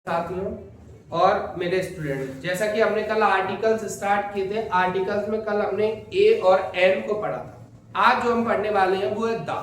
साथियों और मेरे स्टूडेंट, जैसा कि हमने कल आर्टिकल्स स्टार्ट किए थे। आर्टिकल्स में कल हमने ए और एन को पढ़ा था। आज जो हम पढ़ने वाले हैं वो है दा।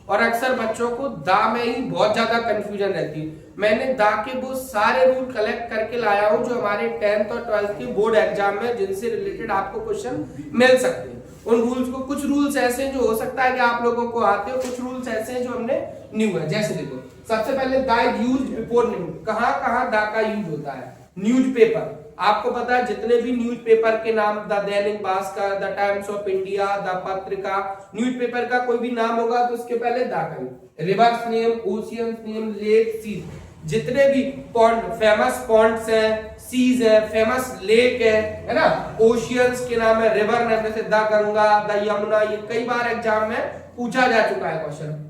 और अक्सर बच्चों को दा में ही बहुत ज्यादा कंफ्यूजन रहती है। मैंने दा के वो सारे रूल कलेक्ट करके लाया हूं जो हमारे 10th और 12th के बोर्ड एग्जाम में जिनसे रिलेटेड आपको क्वेश्चन मिल सकते हैं। उन रूल्स को, कुछ रूल्स ऐसे हैं जो हो सकता है कि आप लोगों को आते हो, कुछ रूल्स ऐसे हैं जो हमने न्यू है। जैसे देखो, सबसे पहले दा यूज बिफोर न्यू। कहां कहां दा का यूज होता है? न्यूज़पेपर, आपको पता है जितने भी न्यूज़पेपर के नाम, the Dainik Bhaskar, the times of India, the पत्रिका, न्यूज़पेपर का कोई भी नाम होगा तो उसके पहले दा का use. Rivers name, oceans name, lake, seas, जितने भी पॉन्ड, फेमस पॉन्ड्स हैं, सीज है, फेमस लेक है ना, ओशियंस के नाम है, रिवर नेम जैसे द गंगा, द यमुना, ये कई बार एग्जाम में पूछा जा चुका है question.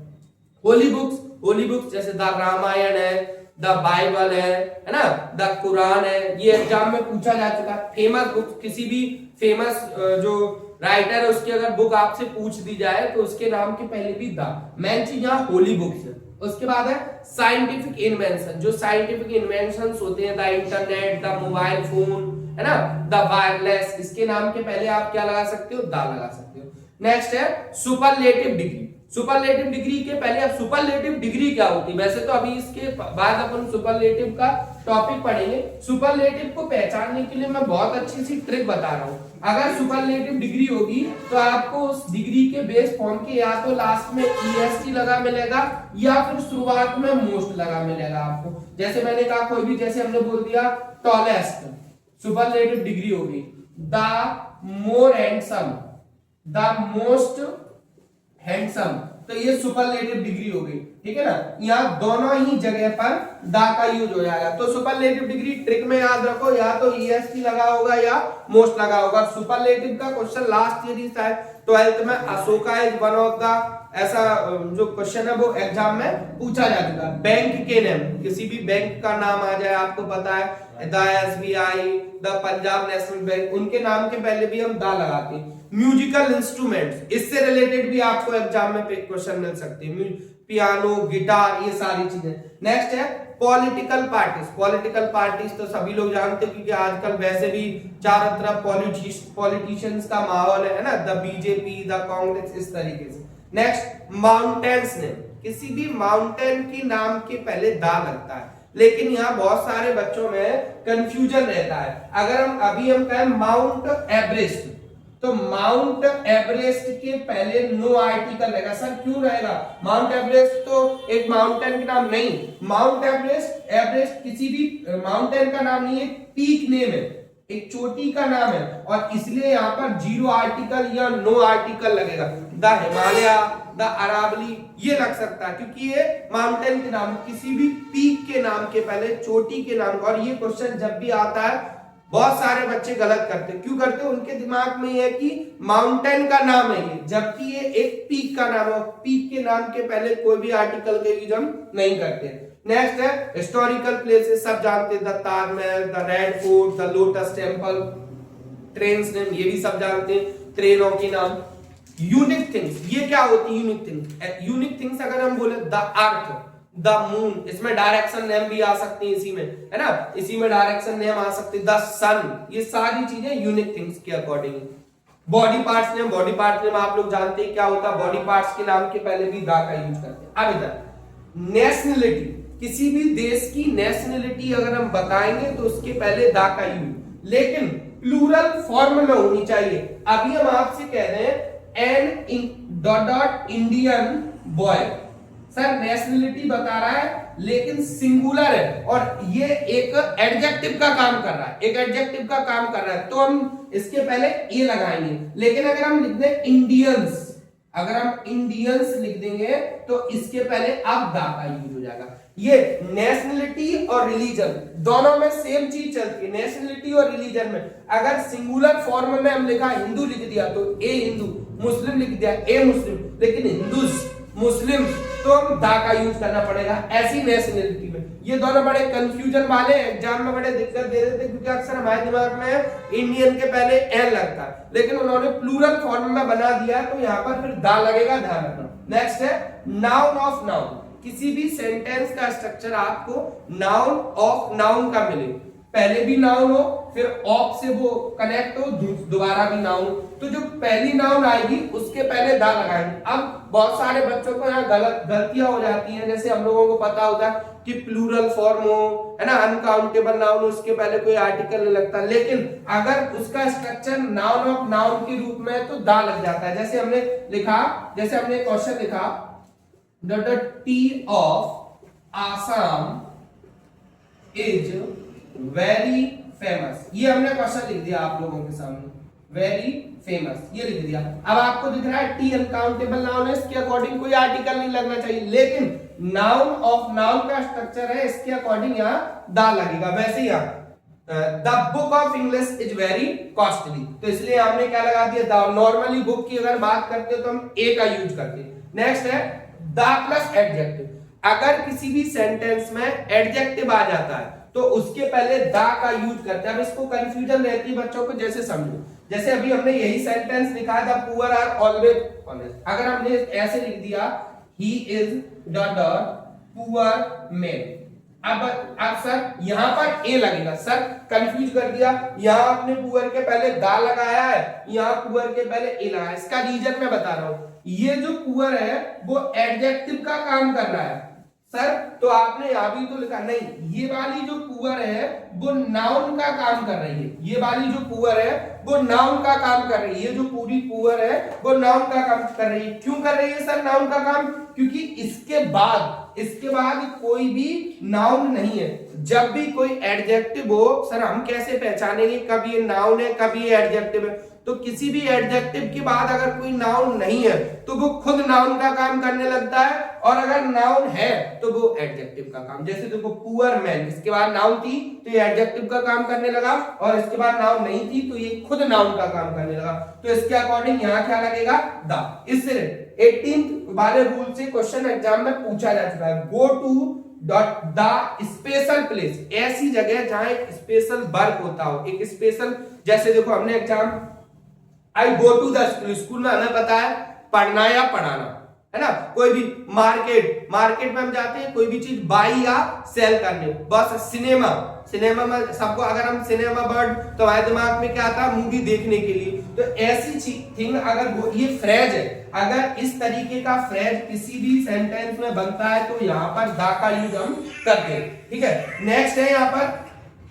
Holy books, holy books जैसे द रामायण है, द बाइबल है ना, द कुरान है, ये एग्जाम में पूछा जा चुका है। फेमस बुक्स, किसी भी फेमस जो राइटर है उसकी अगर बुक आपसे पूछ दी जाए तो उसके नाम के पहले भी द। मेन चीज यहाँ होली बुक्स है। उसके बाद है साइंटिफिक इन्वेंशन, जो साइंटिफिक इन्वेंशंस होते हैं, the internet, the mobile phone है ना, द वायरलेस, इसके नाम के पहले आप क्या लगा सकते हो? दा लगा सकते हो। नेक्स्ट है सुपरलेटिव डिग्री। सुपरलेटिव डिग्री के पहले, अब सुपरलेटिव डिग्री क्या होती है? वैसे तो अभी इसके बाद अपन सुपरलेटिव का टॉपिक पढ़ेंगे। सुपरलेटिव को पहचानने के लिए मैं बहुत अच्छी सी ट्रिक बता रहा हूं। अगर सुपरलेटिव डिग्री होगी तो आपको उस डिग्री के बेस फॉर्म के या तो लास्ट में EST लगा मिलेगा या फिर शुरुआत में मोस्ट लगा मिलेगा आपको। जैसे मैंने कहा, कोई भी, जैसे हमने बोल दिया टॉलेस्ट, सुपरलेटिव डिग्री होगी the more handsome, the most handsome, तो ये सुपरलेटिव डिग्री हो गई। ठीक है ना, यहाँ दोनों ही जगह पर दा का यूज हो जाएगा। तो सुपरलेटिव डिग्री ट्रिक में याद रखो, या तो EST लगा होगा या मोस्ट लगा होगा। सुपरलेटिव का क्वेश्चन लास्ट ईयर ही शायद 12th में Ashoka is one of the, ऐसा जो क्वेश्चन है वो एग्जाम में पूछा जा चुका है। बैंक के नेम, किसी भी बैंक का नाम आ जाए, आपको पता है the SBI, the Punjab national bank, उनके नाम के पहले भी हम दा लगाते हैं। म्यूजिकल इंस्ट्रूमेंट्स, इससे रिलेटेड भी आपको एग्जाम में क्वेश्चन मिल सकते हैं। पियानो, गिटार, ये सारी चीजें। नेक्स्ट है पॉलिटिकल पार्टीज। पॉलिटिकल पार्टीज तो सभी लोग जानते हैं क्योंकि आजकल वैसे भी चारों तरफ पॉलिटिशियंस का माहौल है ना, द BJP, द कांग्रेस, इस तरीके से। नेक्स्ट माउंटेन्स नेम, किसी भी माउंटेन के नाम के पहले दा लगता है, लेकिन यहाँ बहुत सारे बच्चों में कंफ्यूजन रहता है। अगर हम कहें माउंट एवरेस्ट, तो माउंट एवरेस्ट के पहले नो आर्टिकल रहेगा। सर क्यों रहेगा? माउंट एवरेस्ट तो एक माउंटेन का नाम नहीं। माउंट एवरेस्ट किसी भी माउंटेन का नाम नहीं है, पीक नेम है, एक चोटी का नाम है, और इसलिए यहाँ पर 0 आर्टिकल या नो आर्टिकल लगेगा। द हिमालय, द अरावली, ये लग सकता है क्योंकि ये माउंटेन के नाम, किसी भी पीक के नाम के पहले चोटी के नाम। और ये क्वेश्चन जब भी आता है बहुत सारे बच्चे गलत करते हैं। क्यों करते हैं? उनके दिमाग में ये है कि माउंटेन का नाम है ये, जबकि ये एक पीक का नाम है। पीक के नाम के पहले कोई भी आर्टिकल का यूज हम नहीं करते। नेक्स्ट है हिस्टोरिकल प्लेसेस, सब जानते हैं, the Taj Mahal, the red fort, the lotus temple. Trains name, ये भी सब जानते हैं, ट्रेनों के नाम। यूनिक थिंग्स, ये क्या होती है यूनिक थिंग्स? यूनिक थिंग्स अगर हम बोले द अर्थ, द मून, इसमें डायरेक्शन नेम भी आ सकती है, इसी में है ना, इसी में डायरेक्शन नेम आ सकती है, द सन, ये सारी चीजें यूनिक थिंग्स के according. Body parts name, body part name आप लोग जानते हैं क्या होता है, बॉडी पार्ट्स के नाम के पहले भी दा का यूज करते हैं। अब इधर नेशनलिटी, किसी भी देश की नेशनलिटी अगर हम बताएंगे तो उसके पहले दा का यूज, लेकिन प्लूरल फॉर्म में होनी चाहिए। अभी हम आपसे कह रहे हैं and that Indian boy, sir nationality बता रहा है लेकिन सिंगुलर है और ये एक एडजेक्टिव का काम कर रहा है, एक एडजेक्टिव का काम कर रहा है, तो हम इसके पहले ए लगाएंगे। लेकिन अगर हम लिख दें इंडियंस, अगर हम इंडियंस लिख देंगे तो इसके पहले अब दा का यूज हो जाएगा। ये नेशनलिटी और रिलीजन दोनों में सेम चीज चलती है। नेशनलिटी और रिलीजन में अगर सिंगुलर फॉर्म में हम लिखा हिंदू लिख दिया तो ए हिंदू, मुस्लिम लिख दिया ए मुस्लिम, लेकिन हिंदू मुस्लिम तो हम दा का यूज करना पड़ेगा। ऐसी नेशनलिटी में ये दोनों बड़े कंफ्यूजन वाले एग्जाम में बड़े दिक्कत दे रहे थे, क्योंकि अक्सर हमारे दिमाग में इंडियन के पहले एन लगता है, लेकिन उन्होंने प्लूरल फॉर्म में बना दिया तो यहाँ पर फिर दा लगेगा, ध्यान रखना। नेक्स्ट है नाउन ऑफ नाउन, किसी भी सेंटेंस का स्ट्रक्चर आपको नाउन ऑफ नाउन का मिले, पहले भी नाउन हो फिर ऑफ से वो कनेक्ट हो दोबारा भी नाउन, तो जो पहली नाउन आएगी उसके पहले दा लगाएंगे। अब बहुत सारे बच्चों को यहाँ गलतियां हो जाती हैं, जैसे हम लोगों को पता होता है कि प्लूरल फॉर्म हो, है ना, अनकाउंटेबल नाउन हो, उसके पहले कोई आर्टिकल नहीं लगता, लेकिन अगर उसका स्ट्रक्चर नाउन ऑफ नाउन के रूप में है तो दा लग जाता है। जैसे हमने लिखा, जैसे हमने क्वेश्चन लिखा the T of Assam is very famous, ये हमने क्वेश्चन लिख दिया आप लोगों के सामने, वेरी फेमस ये लिख दिया। अब आपको दिख रहा है टी अनकाउंटेबल नाउन है, इसके अकॉर्डिंग कोई आर्टिकल नहीं लगना चाहिए, लेकिन नाउन ऑफ नाउन का स्ट्रक्चर है, इसके अकॉर्डिंग यहाँ दा लगेगा। वैसे ही the book of English is very costly, तो इसलिए हमने क्या लगा दिया द। नॉर्मली बुक की अगर बात करते हो तो हम ए का यूज करते हैं। नेक्स्ट है द प्लस एडजेक्टिव, अगर किसी भी सेंटेंस में एडजेक्टिव आ जाता है तो उसके पहले दा का यूज करते हैं। अब इसको कंफ्यूजन रहती है बच्चों को, जैसे समझो, जैसे अभी हमने यही सेंटेंस लिखा the poor are always honest, अगर हमने ऐसे लिख दिया he is the poor man, अब सर यहाँ पर ए लगेगा, सर कंफ्यूज कर दिया, यहाँ आपने पुअर के पहले दा लगाया है, यहाँ पुअर के पहले ए लगाया। इसका रीजन मैं बता रहा हूं, ये जो पुअर है वो एडजेक्टिव का काम कर रहा है सर, तो आपने यहां भी तो लिखा नहीं, ये वाली जो पुअर है वो नाउन का काम कर रही है, ये वाली जो पुअर है वो नाउन का काम कर रही है, ये जो पूरी पुअर है वो नाउन का काम कर रही है। क्यों कर रही है सर नाउन का काम? क्योंकि इसके बाद कोई भी नाउन नहीं है। जब भी कोई एडजेक्टिव हो, सर हम कैसे पहचानेंगे कब ये नाउन है कब ये एडजेक्टिव है? तो किसी भी एडजेक्टिव के बाद अगर कोई नाउन नहीं है तो वो खुद नाउन का काम करने लगता है, और अगर नाउन है तो वो एडजेक्टिव का काम। जैसे देखो पुअर मैन, इसके बाद नाउन थी तो ये एडजेक्टिव का काम करने लगा, और इसके बाद नाउन नहीं थी तो ये खुद नाउन का काम करने लगा। तो इसके अकॉर्डिंग यहाँ क्या लगेगा? द। इससे 18th वाले रूल से क्वेश्चन एग्जाम में पूछा जा चुका है, go to dot the special place, ऐसी जगह जहां एक स्पेशल वर्क होता हो, एक स्पेशल, जैसे देखो हमने exam I go to the school, school में हमें पता है पढ़ना या पढ़ाना, है ना। कोई भी मार्केट में हम जाते हैं कोई भी चीज बाई या सेल करने। बस सिनेमा में सबको, अगर हम सिनेमा वर्ड तो हमारे दिमाग में क्या आता है? मूवी देखने के लिए। तो ऐसी थिंग अगर ये फ्रेज है, अगर इस तरीके का फ्रेज किसी भी सेंटेंस में बनता है तो यहाँ पर दा का यूज हम करते हैं, ठीक है। नेक्स्ट है यहाँ पर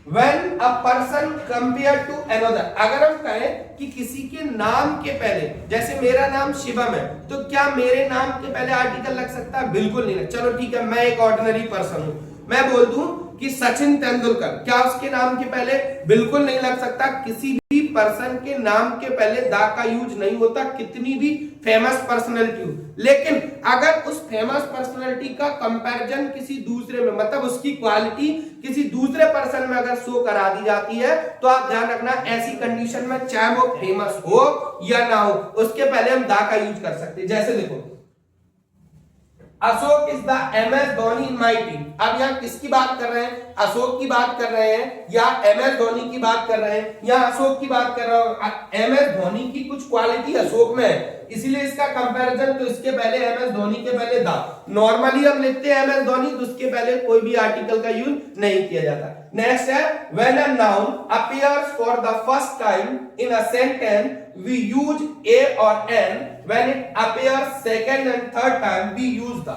When a person compared to another, अगर हम कहें कि किसी के नाम के पहले, जैसे मेरा नाम शिवम है, तो क्या मेरे नाम के पहले आर्टिकल लग सकता है? बिल्कुल नहीं लग। चलो ठीक है, मैं एक ऑर्डिनरी पर्सन हूं, मैं बोल दूं कि सचिन तेंदुलकर, क्या उसके नाम के पहले? बिल्कुल नहीं लग सकता। किसी भी पर्सन के नाम के पहले दा का यूज नहीं होता, कितनी भी फेमस पर्सनैलिटी हो। लेकिन अगर उस फेमस पर्सनैलिटी का कंपैरिजन किसी दूसरे में, मतलब उसकी क्वालिटी किसी दूसरे पर्सन में अगर शो करा दी जाती है, तो आप ध्यान रखना ऐसी कंडीशन में चाहे वो फेमस हो या ना हो, उसके पहले हम दा का यूज कर सकते हैं। जैसे देखो Ashok is the MS Dhoni in my team. अब यहाँ किसकी बात कर रहे हैं? अशोक की बात कर रहे हैं या MS धोनी की बात कर रहे हैं या अशोक की बात कर रहे हो? MS धोनी की कुछ क्वालिटी अशोक में है, इसीलिए इसका कंपैरिजन, तो इसके पहले MS धोनी के पहले दा। नॉर्मली हम लिखते हैं MS धोनी तो उसके पहले कोई भी आर्टिकल का यूज नहीं किया जाता। नेक्स्ट है when a noun appears for the first time in a sentence we use a or n, when it appears second and third time we use the।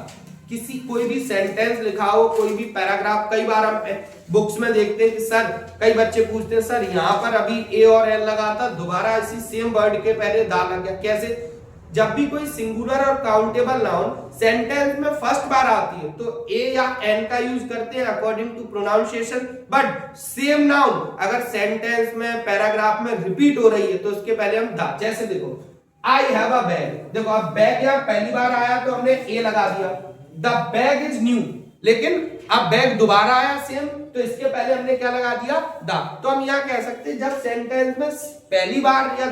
किसी कोई भी सेंटेंस लिखा हो, कोई भी पैराग्राफ, कई बार हम बुक्स में देखते हैं कि सर, कई बच्चे पूछते हैं सर यहाँ पर अभी ए और एन लगा था, दोबारा इसी सेम वर्ड के पहले दा लग गया, कैसे? जब भी कोई सिंगुलर और काउंटेबल नाउन सेंटेंस में फर्स्ट बार आती है तो ए या एन का यूज करते हैं according to pronunciation, but same noun अगर सेंटेंस में पैराग्राफ में रिपीट हो रही है तो उसके पहले हम दा। जैसे देखो आई हैव अ बैग, देखो अब बैग यहाँ पहली बार आया तो हमने ए लगा दिया, द बैग इज न्यू, लेकिन अब बैग दोबारा आया सेम, तो इसके पहले हमने क्या लगा दिया? दा। तो हम यहाँ कह सकते हैं जब सेंटेंस में पहली बार या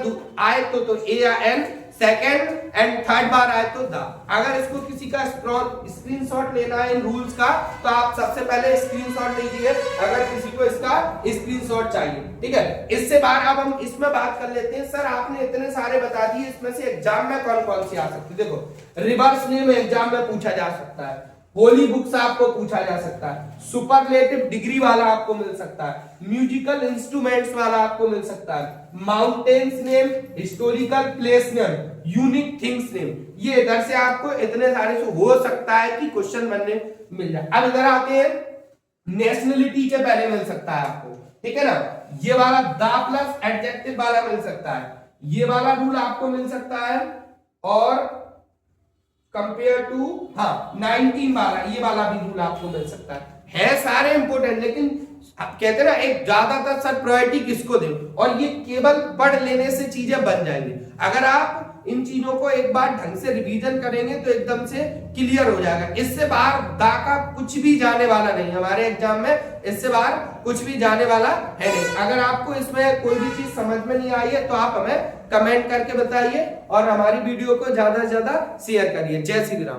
आए तो ए या एन, सेकेंड एंड थर्ड बार आए तो दा। अगर इसको किसी का स्क्रीनशॉट लेना है इन रूल्स का तो आप सबसे पहले स्क्रीनशॉट लीजिए, अगर किसी को इसका स्क्रीनशॉट चाहिए, ठीक है। इससे बाहर अब हम इसमें बात कर लेते हैं। सर आपने इतने सारे बता दिए, इसमें से एग्जाम में कौन कौन सी आ सकती है? देखो रिवर्स नेम एग्जाम में पूछा जा सकता है, होली बुक्स आपको पूछा जा सकता है, सुपरलेटिव डिग्री वाला आपको मिल सकता है, म्यूजिकल इंस्ट्रूमेंट्स वाला आपको मिल सकता है, mountains name, historical place name, unique things name. ये इधर से आपको इतने सारे से हो सकता है कि क्वेश्चन बनने मिल जाए। अब इधर आते हैं, नेशनलिटी के पहले मिल सकता है आपको, ठीक है ना, ये वाला द प्लस एडजेक्टिव वाला मिल सकता है, ये वाला रूल आपको मिल सकता है, और कंपेयर टू 19 वाला, ये वाला भी रूल आपको मिल सकता है सारे इंपोर्टेंट। लेकिन आप कहते हैं ना, एक ज्यादातर सर प्रायोरिटी किसको दे, और ये केवल पढ़ लेने से चीजें बन जाएंगी। अगर आप इन चीजों को एक बार ढंग से रिवीजन करेंगे तो एकदम से क्लियर हो जाएगा। इससे बाहर दा का कुछ भी जाने वाला नहीं हमारे एग्जाम में, इससे बाहर कुछ भी जाने वाला है नहीं। अगर आपको इसमें कोई भी चीज समझ में नहीं आई है तो आप हमें कमेंट करके बताइए, और हमारी वीडियो को ज्यादा से ज्यादा शेयर करिए। जय श्री राम।